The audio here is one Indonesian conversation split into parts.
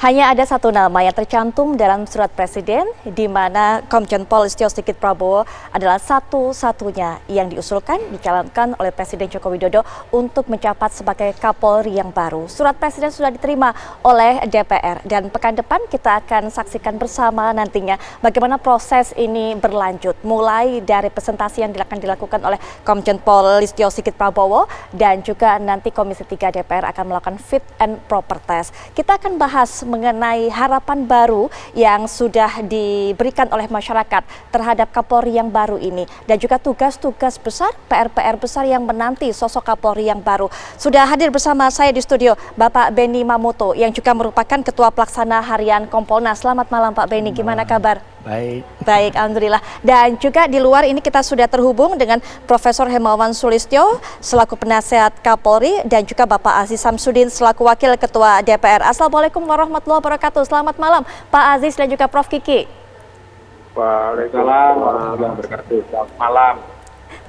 Hanya ada satu nama yang tercantum dalam surat presiden, di mana Komjen Pol Listio Sigit Prabowo adalah satu-satunya yang diusulkan dicalonkan oleh Presiden Joko Widodo untuk menjabat sebagai Kapolri yang baru. Surat presiden sudah diterima oleh DPR dan pekan depan kita akan saksikan bersama nantinya bagaimana proses ini berlanjut. Mulai dari presentasi yang akan dilakukan oleh Komjen Pol Listio Sigit Prabowo dan juga nanti Komisi 3 DPR akan melakukan fit and proper test. Kita akan bahas mengenai harapan baru yang sudah diberikan oleh masyarakat terhadap Kapolri yang baru ini dan juga tugas-tugas besar, PR-PR besar yang menanti sosok Kapolri yang baru. Sudah hadir bersama saya di studio Bapak Benny Mamoto yang juga merupakan Ketua Pelaksana Harian Kompolnas. Selamat malam Pak Benny, gimana kabar? Baik, alhamdulillah. Dan juga di luar ini kita sudah terhubung dengan Profesor Hemawan Sulistyo selaku penasehat Kapolri dan juga Bapak Aziz Samsudin selaku Wakil Ketua DPR. Assalamualaikum warahmatullahi wabarakatuh. Selamat malam Pak Aziz dan juga Prof Kiki. Waalaikumsalam warahmatullahi wabarakatuh. Selamat malam.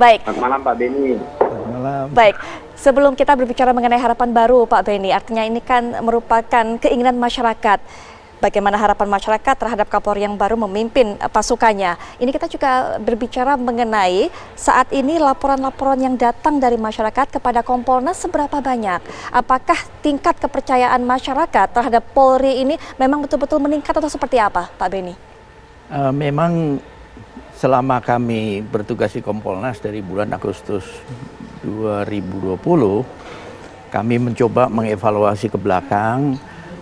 Baik. Selamat malam Pak Benny. Selamat malam. Baik. Sebelum kita berbicara mengenai harapan baru Pak Benny, artinya ini kan merupakan keinginan masyarakat. Bagaimana harapan masyarakat terhadap Kapolri yang baru memimpin pasukannya. Ini kita juga berbicara mengenai saat ini laporan-laporan yang datang dari masyarakat kepada Kompolnas seberapa banyak. Apakah tingkat kepercayaan masyarakat terhadap Polri ini memang betul-betul meningkat atau seperti apa Pak Benny? Memang selama kami bertugas di Kompolnas dari bulan Agustus 2020, kami mencoba mengevaluasi ke belakang.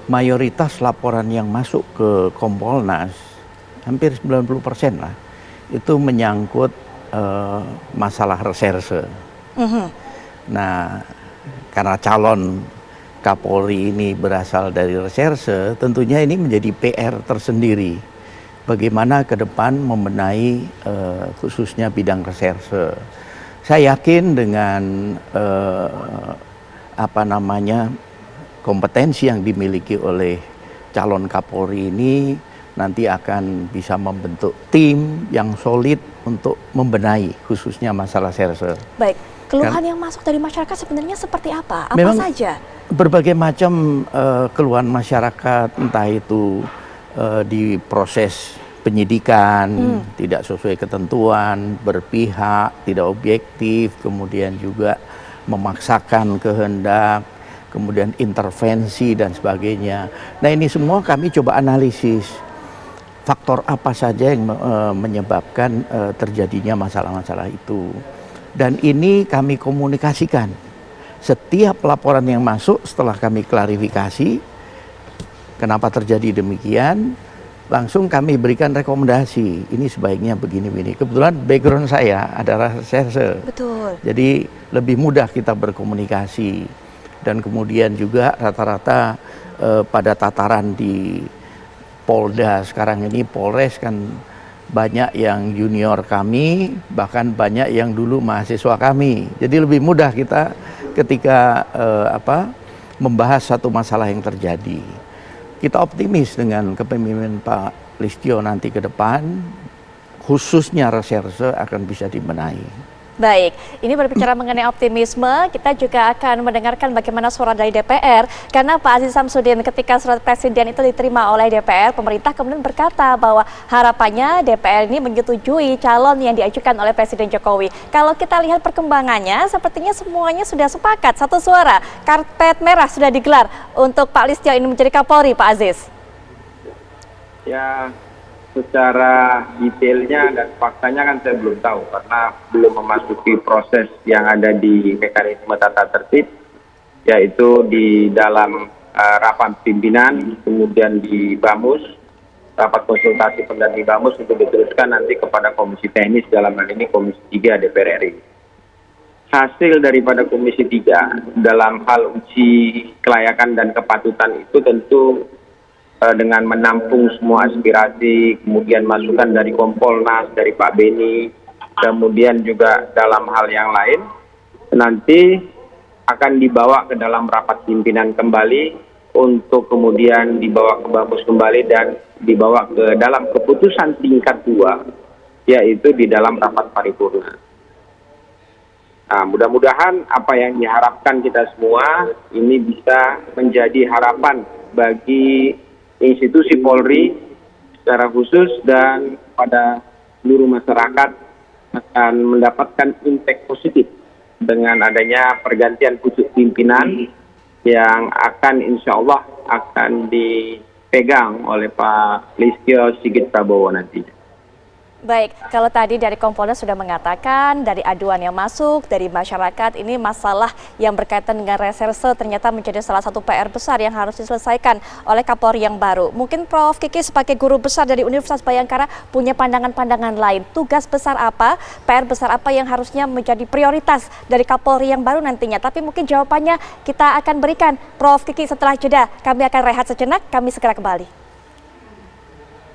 Mayoritas laporan yang masuk ke Kompolnas, hampir 90% lah, itu menyangkut masalah reserse. Nah, karena calon Kapolri ini berasal dari reserse, tentunya ini menjadi PR tersendiri. Bagaimana ke depan membenahi khususnya bidang reserse. Saya yakin dengan kompetensi yang dimiliki oleh calon Kapolri ini nanti akan bisa membentuk tim yang solid untuk membenahi khususnya masalah reserse. Baik, keluhan yang masuk dari masyarakat sebenarnya seperti apa? Apa memang saja? Berbagai macam keluhan masyarakat, entah itu di proses penyidikan, tidak sesuai ketentuan, berpihak, tidak objektif, kemudian juga memaksakan kehendak, kemudian intervensi dan sebagainya. Nah, ini semua kami coba analisis faktor apa saja yang menyebabkan terjadinya masalah-masalah itu. Dan ini kami komunikasikan. Setiap laporan yang masuk setelah kami klarifikasi kenapa terjadi demikian, langsung kami berikan rekomendasi. Ini sebaiknya begini-begini. Kebetulan background saya adalah reserse. Betul. Jadi lebih mudah kita berkomunikasi. Dan kemudian juga rata-rata pada tataran di Polda sekarang ini, Polres kan banyak yang junior kami, bahkan banyak yang dulu mahasiswa kami. Jadi lebih mudah kita ketika membahas satu masalah yang terjadi. Kita optimis dengan kepemimpinan Pak Listio nanti ke depan, khususnya reserse akan bisa dibenahi. Baik, ini berbicara mengenai optimisme, kita juga akan mendengarkan bagaimana suara dari DPR. Karena Pak Aziz Samsudin, ketika surat presiden itu diterima oleh DPR, pemerintah kemudian berkata bahwa harapannya DPR ini menyetujui calon yang diajukan oleh Presiden Jokowi. Kalau kita lihat perkembangannya, sepertinya semuanya sudah sepakat, satu suara. Karpet merah sudah digelar untuk Pak Listio ini menjadi Kapolri, Pak Aziz. Ya, secara detailnya dan faktanya kan saya belum tahu karena belum memasuki proses yang ada di mekanisme tata tertib, yaitu di dalam rapat pimpinan, kemudian di Bamus, rapat konsultasi pengganti Bamus untuk diteruskan nanti kepada Komisi Teknis, dalam hal ini Komisi 3 DPR RI. Hasil daripada Komisi 3 dalam hal uji kelayakan dan kepatutan itu tentu dengan menampung semua aspirasi, kemudian masukan dari Kompolnas, dari Pak Benny, kemudian juga dalam hal yang lain, nanti akan dibawa ke dalam rapat pimpinan kembali untuk kemudian dibawa ke Bamus kembali dan dibawa ke dalam keputusan tingkat 2, yaitu di dalam rapat paripurna. Nah, mudah-mudahan apa yang diharapkan kita semua ini bisa menjadi harapan bagi institusi Polri secara khusus dan pada seluruh masyarakat akan mendapatkan impact positif dengan adanya pergantian pucuk pimpinan yang akan insya Allah akan dipegang oleh Pak Listio Sigit Prabowo nantinya. Baik, kalau tadi dari Kompolnas sudah mengatakan dari aduan yang masuk dari masyarakat ini masalah yang berkaitan dengan reserse ternyata menjadi salah satu PR besar yang harus diselesaikan oleh Kapolri yang baru. Mungkin Prof. Kiki sebagai guru besar dari Universitas Bhayangkara punya pandangan-pandangan lain. Tugas besar apa, PR besar apa yang harusnya menjadi prioritas dari Kapolri yang baru nantinya. Tapi mungkin jawabannya kita akan berikan Prof. Kiki setelah jeda. Kami akan rehat sejenak, kami segera kembali.